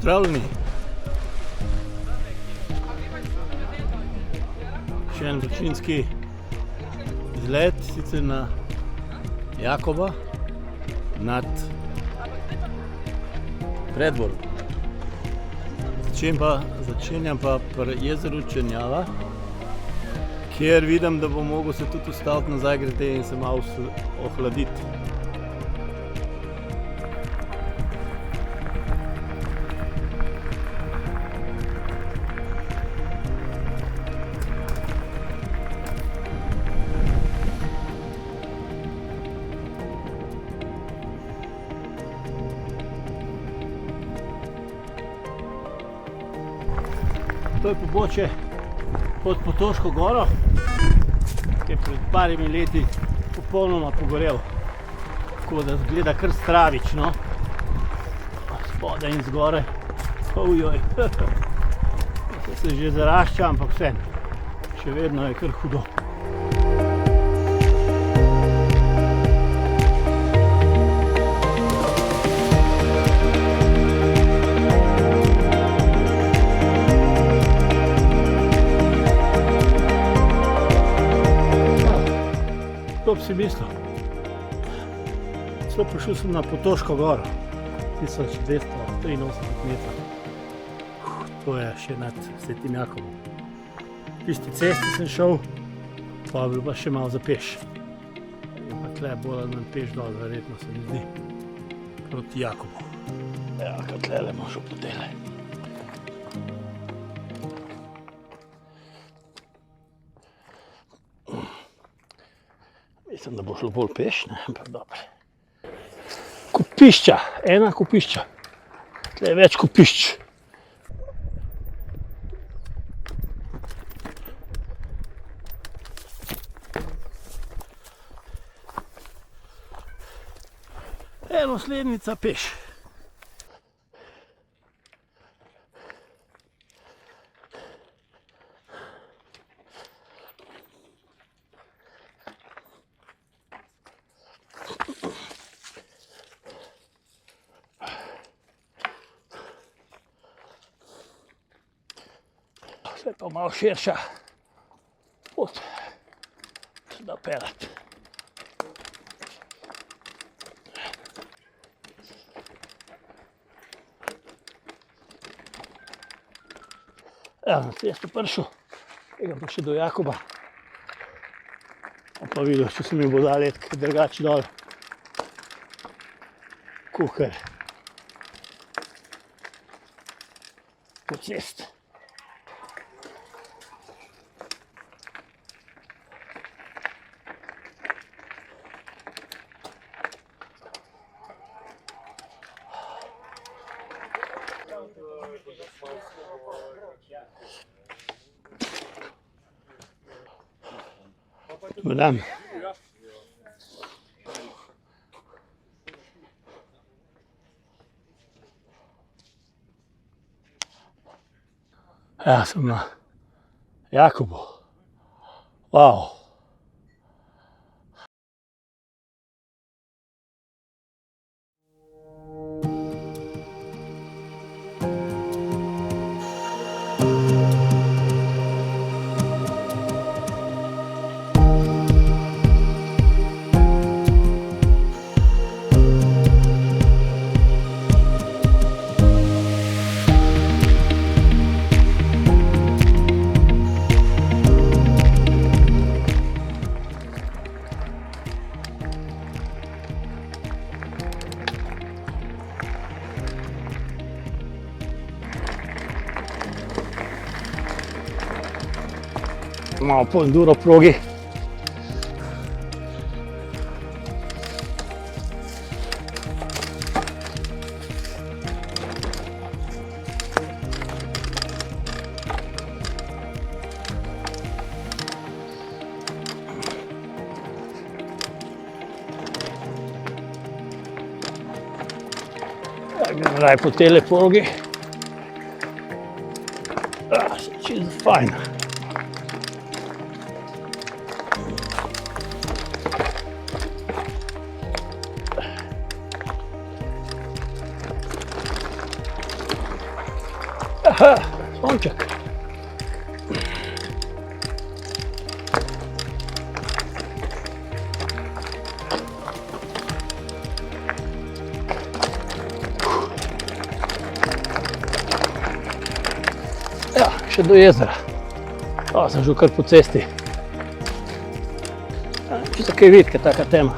Pozdravljeni. Še en vročinski izlet, sicer na Jakoba nad Predvorom. Začenjam pa pri jezeru Črnjava, kjer vidim, da bom mogel se tudi ustaviti nazaj grede in se malo ohladiti. To je pobočje pod Potoško goro, ki je pred parimi leti popolnoma pogorel. Tako da zgleda kar stravično. Spodaj in zgore. Ojoj. Se že zarašča, ampak vse. Še vedno je kar hudo. To bi si mislil. Celo prišel sem na Potoško goro, 1283 metrov. To je še nad Svetim Jakobom. V tisti cesti sem šel, pa bi bilo pa še malo za peš. Je pa tle bolj ali manj peš dol, verjetno se mi zdi, proti Jakobu. Ja, kaj tlele bom šel po tele. Mislim, da bo šlo bolj peš, ne, ampak dobro. Kopišča, ena kopišča. Tle je več kopišč. Eno slednica peš. Zdaj pa malo širša pot, da peljati. Ja, na cesto prišel, tega pa še do Jakoba. Pa videl, če se mi bo dal iti drugače dol, kakor po cesti. Madam. Ja, sem na Jakobu. Wow. Malo po enduro progi. Gremo raj po tele progi. Se čisto fajn. Sonček. Ja, še do jezera. Sem že kar po cesti. Čisto kaj vidite, taka tema.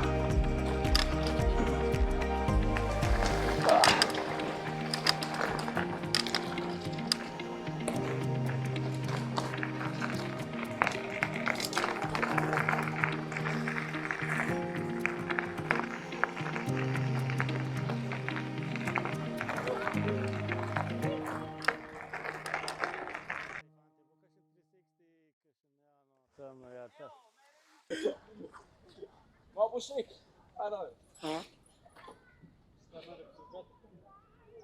What was sick? I know.